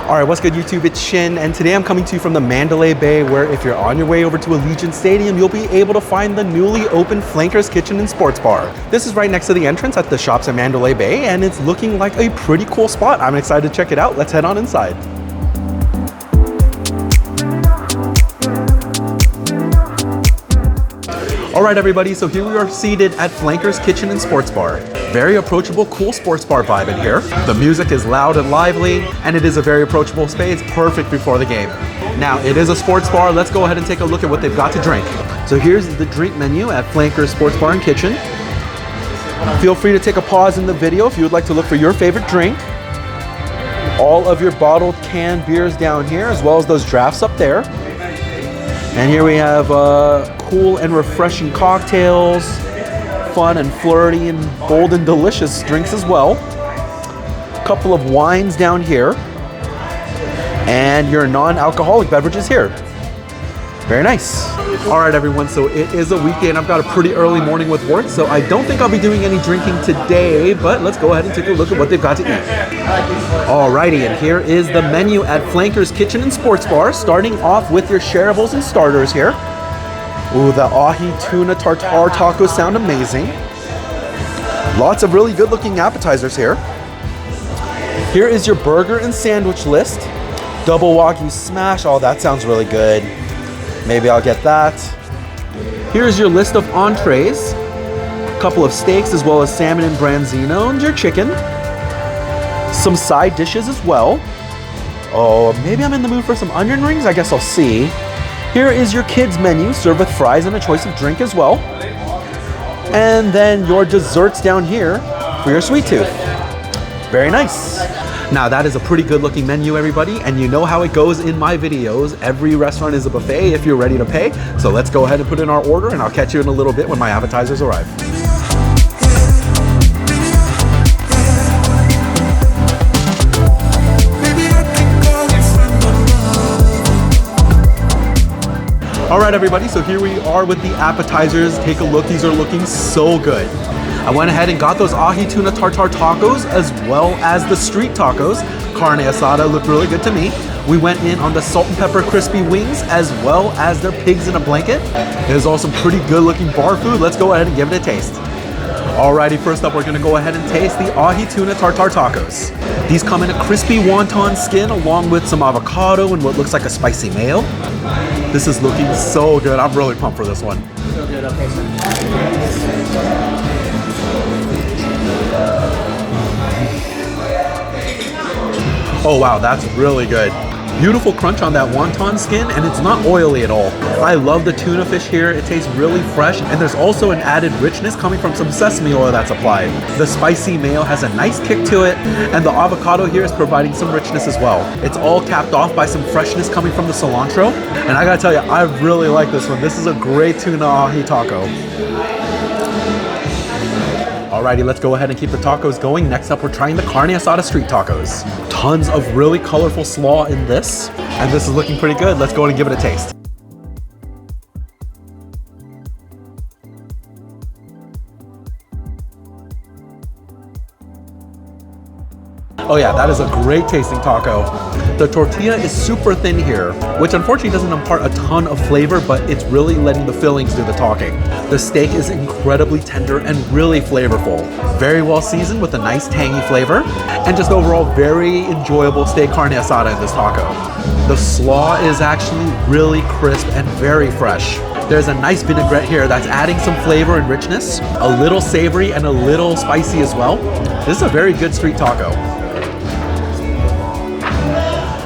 All right, what's good YouTube? It's Shin, and today I'm coming to you from the Mandalay Bay, where if you're on your way over to Allegiant Stadium, you'll be able to find the newly opened Flankers Kitchen and Sports Bar. This is right next to the entrance at the shops at Mandalay Bay, and it's looking like a pretty cool spot. I'm excited to check it out. Let's head on inside. All right, everybody, so here we are seated at Flankers Kitchen and Sports Bar. Very approachable, cool sports bar vibe in here. The music is loud and lively, and it is a very approachable space, perfect before the game. Now, it is a sports bar. Let's go ahead and take a look at what they've got to drink. So here's the drink menu at Flankers Sports Bar and Kitchen. Feel free to take a pause in the video if you would like to look for your favorite drink. All of your bottled canned beers down here, as well as those drafts up there. And here we have cool and refreshing cocktails, fun and flirty and bold and delicious drinks as well. A couple of wines down here, and your non-alcoholic beverages here. Very nice. All right, everyone, so it is a weekend. I've got a pretty early morning with work, so I don't think I'll be doing any drinking today, but let's go ahead and take a look at what they've got to eat. Alrighty, and here is the menu at Flankers Kitchen and Sports Bar, starting off with your shareables and starters here. Ooh, the ahi tuna tartare tacos sound amazing. Lots of really good looking appetizers here. Here is your burger and sandwich list. Double Wagyu smash, oh, that sounds really good. Maybe I'll get that. Here's your list of entrees. A couple of steaks as well as salmon and branzino, and your chicken. Some side dishes as well. Oh, maybe I'm in the mood for some onion rings? I guess I'll see. Here is your kids menu, served with fries and a choice of drink as well. And then your desserts down here for your sweet tooth. Very nice. Now that is a pretty good looking menu, everybody, and you know how it goes in my videos. Every restaurant is a buffet if you're ready to pay. So let's go ahead and put in our order, and I'll catch you in a little bit when my appetizers arrive. All right, everybody, so here we are with the appetizers. Take a look, these are looking so good. I went ahead and got those ahi tuna tartare tacos as well as the street tacos. Carne asada looked really good to me. We went in on the salt and pepper crispy wings as well as their pigs in a blanket. There's also pretty good looking bar food. Let's go ahead and give it a taste. Alrighty, first up, we're gonna go ahead and taste the ahi tuna tartare tacos. These come in a crispy wonton skin along with some avocado and what looks like a spicy mayo. This is looking so good. I'm really pumped for this one. So good, okay, sir. Oh wow, that's really good. Beautiful crunch on that wonton skin, and it's not oily at all. I love the tuna fish here. It tastes really fresh, and there's also an added richness coming from some sesame oil that's applied. The spicy mayo has a nice kick to it, and the avocado here is providing some richness as well. It's all capped off by some freshness coming from the cilantro, and I gotta tell you, I really like this one. This is a great tuna ahi taco. Alrighty, let's go ahead and keep the tacos going. Next up, we're trying the carne asada street tacos. Tons of really colorful slaw in this, and this is looking pretty good. Let's go ahead and give it a taste. Oh yeah, that is a great tasting taco. The tortilla is super thin here, which unfortunately doesn't impart a ton of flavor, but it's really letting the fillings do the talking. The steak is incredibly tender and really flavorful. Very well seasoned with a nice tangy flavor, and just overall very enjoyable steak carne asada in this taco. The slaw is actually really crisp and very fresh. There's a nice vinaigrette here that's adding some flavor and richness, a little savory and a little spicy as well. This is a very good street taco.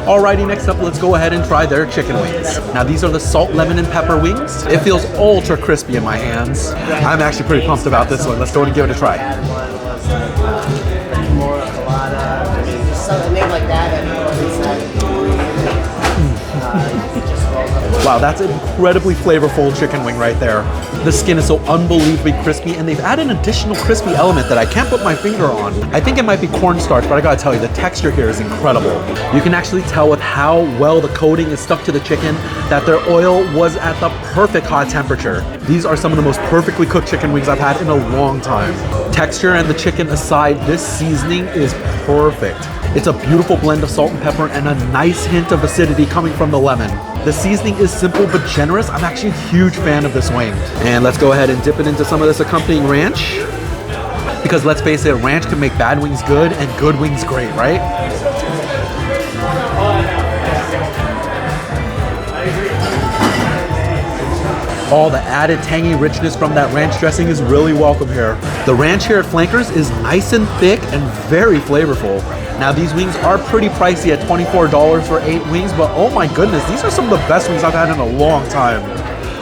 Alrighty, next up, let's go ahead and try their chicken wings. Now, these are the salt, lemon, and pepper wings. It feels ultra crispy in my hands. I'm actually pretty pumped about this one. Let's go and give it a try. Something like that. Wow, that's an incredibly flavorful chicken wing right there. The skin is so unbelievably crispy, and they've added an additional crispy element that I can't put my finger on. I think it might be cornstarch, but I gotta tell you, the texture here is incredible. You can actually tell with how well the coating is stuck to the chicken that their oil was at the perfect hot temperature. These are some of the most perfectly cooked chicken wings I've had in a long time. Texture and the chicken aside, this seasoning is perfect. It's a beautiful blend of salt and pepper and a nice hint of acidity coming from the lemon. The seasoning is simple but generous. I'm actually a huge fan of this wing. And let's go ahead and dip it into some of this accompanying ranch. Because let's face it, ranch can make bad wings good and good wings great, right? All the added tangy richness from that ranch dressing is really welcome here. The ranch here at Flankers is nice and thick and very flavorful. Now these wings are pretty pricey at $24 for 8 wings, but oh my goodness, these are some of the best wings I've had in a long time.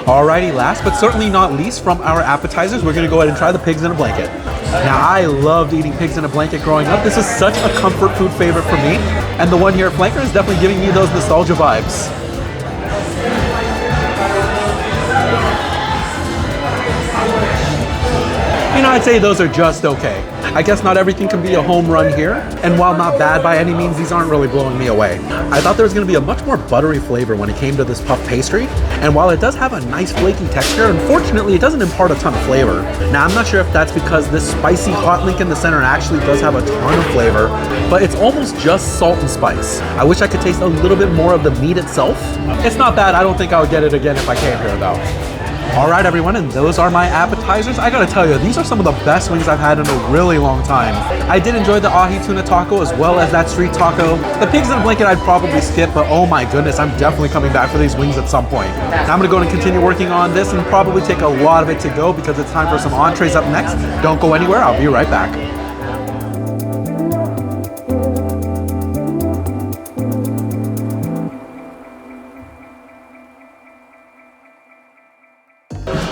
Alrighty, last but certainly not least from our appetizers, we're gonna go ahead and try the pigs in a blanket. Now I loved eating pigs in a blanket growing up. This is such a comfort food favorite for me. And the one here at Flankers is definitely giving me those nostalgia vibes. You know, I'd say those are just okay. I guess not everything can be a home run here, and while not bad by any means, these aren't really blowing me away. I thought there was going to be a much more buttery flavor when it came to this puff pastry, and while it does have a nice flaky texture, unfortunately it doesn't impart a ton of flavor. Now I'm not sure if that's because this spicy hot link in the center actually does have a ton of flavor, but it's almost just salt and spice. I wish I could taste a little bit more of the meat itself. It's not bad. I don't think I would get it again if I came here though. Alright everyone, and those are my appetizers. I gotta tell you, these are some of the best wings I've had in a really long time. I did enjoy the ahi tuna taco as well as that street taco. The pigs in a blanket I'd probably skip, but oh my goodness, I'm definitely coming back for these wings at some point. Now I'm gonna go and continue working on this and probably take a lot of it to go because it's time for some entrees up next. Don't go anywhere, I'll be right back.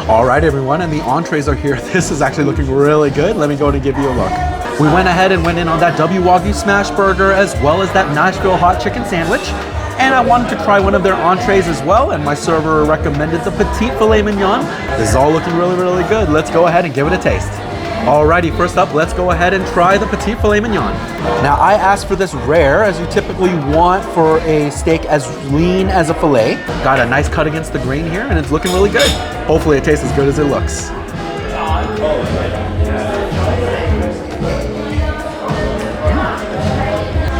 Alright everyone, and the entrees are here. This is actually looking really good. Let me go and give you a look. We went ahead and went in on that W Wagyu smash burger as well as that Nashville hot chicken sandwich. And I wanted to try one of their entrees as well, and my server recommended the petite filet mignon. This is all looking really, really good. Let's go ahead and give it a taste. Alrighty, first up, let's go ahead and try the petite filet mignon. Now, I asked for this rare, as you typically want for a steak as lean as a filet. Got a nice cut against the grain here, and it's looking really good. Hopefully it tastes as good as it looks.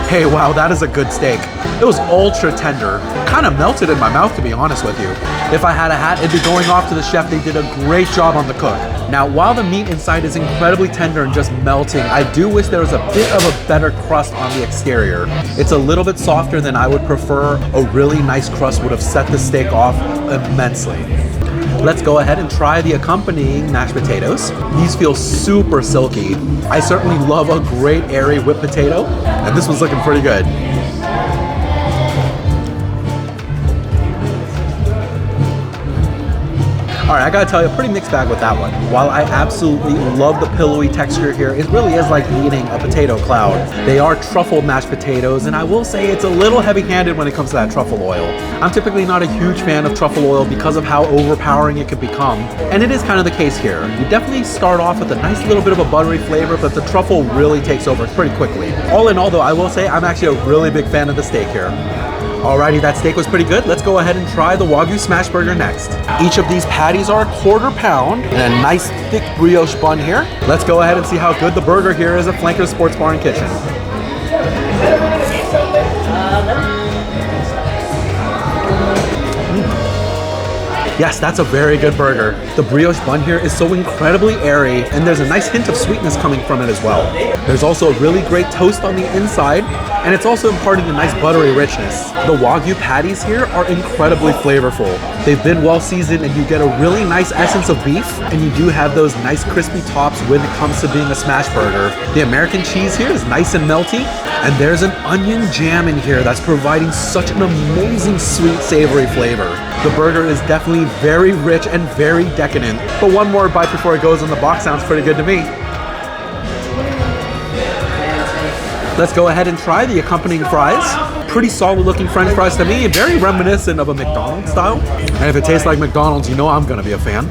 Hey, wow, that is a good steak. It was ultra tender. Kind of melted in my mouth, to be honest with you. If I had a hat, it'd be going off to the chef. They did a great job on the cook. Now, while the meat inside is incredibly tender and just melting, I do wish there was a bit of a better crust on the exterior. It's a little bit softer than I would prefer. A really nice crust would have set the steak off immensely. Let's go ahead and try the accompanying mashed potatoes. These feel super silky. I certainly love a great airy whipped potato, and this one's looking pretty good. Alright, I gotta tell you, a pretty mixed bag with that one. While I absolutely love the pillowy texture here, it really is like eating a potato cloud. They are truffled mashed potatoes, and I will say it's a little heavy-handed when it comes to that truffle oil. I'm typically not a huge fan of truffle oil because of how overpowering it could become, and it is kind of the case here. You definitely start off with a nice little bit of a buttery flavor, but the truffle really takes over pretty quickly. All in all though, I will say I'm actually a really big fan of the steak here. Alrighty, that steak was pretty good. Let's go ahead and try the Wagyu smash burger next. Each of these patties are 1/4 pound and a nice thick brioche bun here. Let's go ahead and see how good the burger here is at Flankers Sports Bar and Kitchen. Yes, that's a very good burger. The brioche bun here is so incredibly airy, and there's a nice hint of sweetness coming from it as well. There's also a really great toast on the inside, and it's also imparting a nice buttery richness. The Wagyu patties here are incredibly flavorful. They've been well seasoned, and you get a really nice essence of beef, and you do have those nice crispy tops when it comes to being a smash burger. The American cheese here is nice and melty, and there's an onion jam in here that's providing such an amazing sweet, savory flavor. The burger is definitely very rich and very decadent, but one more bite before it goes in the box sounds pretty good to me. Let's go ahead and try the accompanying fries. Pretty solid looking French fries to me, very reminiscent of a McDonald's style. And if it tastes like McDonald's, you know I'm gonna be a fan.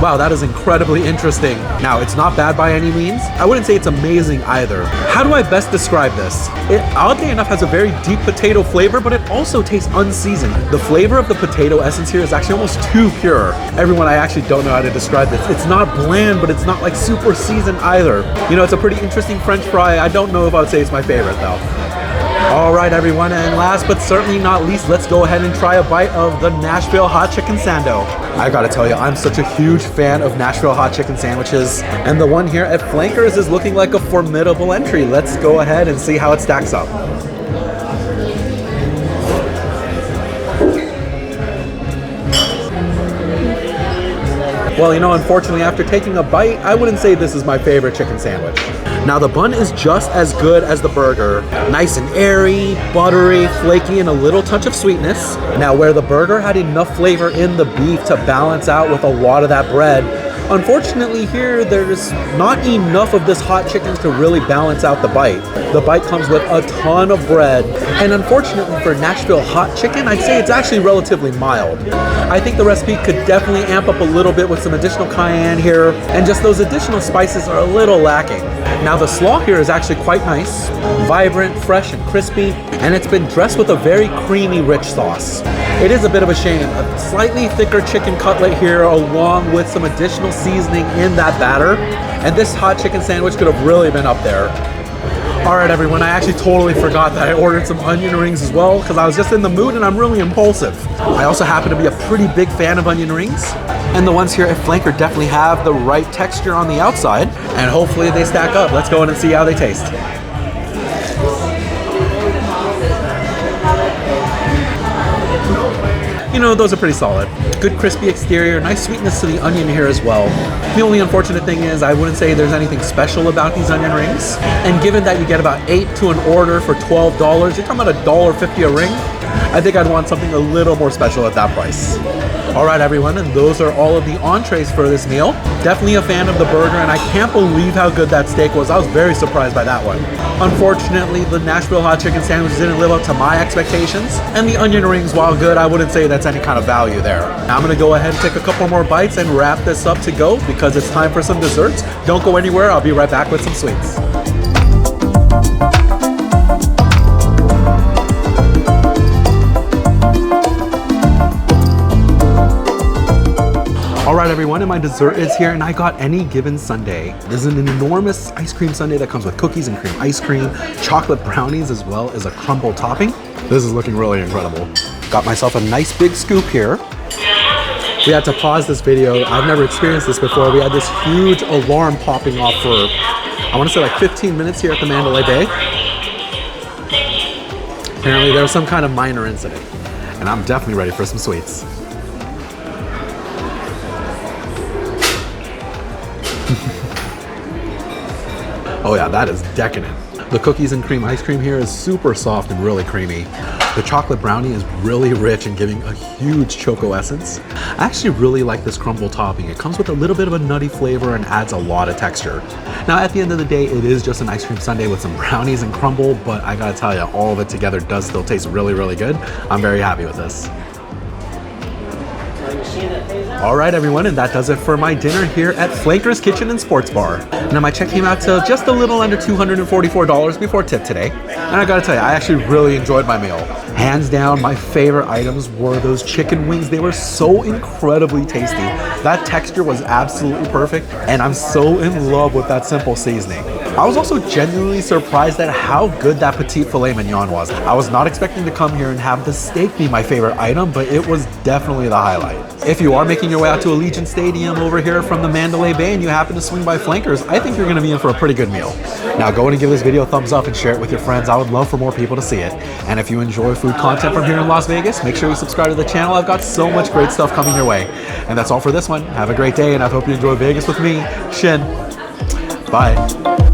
Wow, that is incredibly interesting. Now, it's not bad by any means. I wouldn't say it's amazing either. How do I best describe this? It, oddly enough, has a very deep potato flavor, but it also tastes unseasoned. The flavor of the potato essence here is actually almost too pure. Everyone, I actually don't know how to describe this. It's not bland, but it's not like super seasoned either. You know, it's a pretty interesting French fry. I don't know if I would say it's my favorite though. All right, everyone, and last but certainly not least, let's go ahead and try a bite of the Nashville Hot Chicken Sando. I gotta tell you, I'm such a huge fan of Nashville hot chicken sandwiches, and the one here at Flankers is looking like a formidable entry. Let's go ahead and see how it stacks up. Well, you know, unfortunately, after taking a bite, I wouldn't say this is my favorite chicken sandwich. Now, the bun is just as good as the burger. Nice and airy, buttery, flaky, and a little touch of sweetness. Now, where the burger had enough flavor in the beef to balance out with a lot of that bread, unfortunately here, there's not enough of this hot chicken to really balance out the bite. The bite comes with a ton of bread, and unfortunately for Nashville hot chicken, I'd say it's actually relatively mild. I think the recipe could definitely amp up a little bit with some additional cayenne here, and just those additional spices are a little lacking. Now the slaw here is actually quite nice, vibrant, fresh, and crispy, and it's been dressed with a very creamy, rich sauce. It is a bit of a shame, a slightly thicker chicken cutlet here along with some additional seasoning in that batter, and this hot chicken sandwich could have really been up there. All right, everyone, I actually totally forgot that I ordered some onion rings as well because I was just in the mood and I'm really impulsive. I also happen to be a pretty big fan of onion rings, and the ones here at Flanker definitely have the right texture on the outside, and hopefully they stack up. Let's go in and see how they taste. You know, those are pretty solid. Good crispy exterior, nice sweetness to the onion here as well. The only unfortunate thing is I wouldn't say there's anything special about these onion rings. And given that you get about 8 to an order for $12, you're talking about $1.50 a ring, I think I'd want something a little more special at that price. All right, everyone, and those are all of the entrees for this meal. Definitely a fan of the burger, and I can't believe how good that steak was. I was very surprised by that one. Unfortunately, the Nashville hot chicken sandwich didn't live up to my expectations, and the onion rings, while good, I wouldn't say that's any kind of value there. Now I'm gonna go ahead and take a couple more bites and wrap this up to go because it's time for some desserts. Don't go anywhere, I'll be right back with some sweets. All right, everyone, and my dessert is here, and I got Any Given Sundae. This is an enormous ice cream sundae that comes with cookies and cream ice cream, chocolate brownies, as well as a crumble topping. This is looking really incredible. Got myself a nice big scoop here. We had to pause this video. I've never experienced this before. We had this huge alarm popping off for, I want to say like 15 minutes here at the Mandalay Bay. Apparently there was some kind of minor incident, and I'm definitely ready for some sweets. Oh yeah, that is decadent. The cookies and cream ice cream here is super soft and really creamy. The chocolate brownie is really rich and giving a huge choco essence. I actually really like this crumble topping. It comes with a little bit of a nutty flavor and adds a lot of texture. Now at the end of the day, it is just an ice cream sundae with some brownies and crumble, but I gotta tell you, all of it together does still taste really, really good. I'm very happy with this. All right, everyone, and that does it for my dinner here at Flanker's Kitchen and Sports Bar. Now, my check came out to just a little under $244 before tip today. And I gotta tell you, I actually really enjoyed my meal. Hands down, my favorite items were those chicken wings. They were so incredibly tasty. That texture was absolutely perfect, and I'm so in love with that simple seasoning. I was also genuinely surprised at how good that petite filet mignon was. I was not expecting to come here and have the steak be my favorite item, but it was definitely the highlight. If you are making your way out to Allegiant Stadium over here from the Mandalay Bay and you happen to swing by Flankers, I think you're gonna be in for a pretty good meal. Now go in and give this video a thumbs up and share it with your friends. I would love for more people to see it. And if you enjoy food content from here in Las Vegas, make sure you subscribe to the channel. I've got so much great stuff coming your way. And that's all for this one. Have a great day, and I hope you enjoy Vegas with me, Shin. Bye.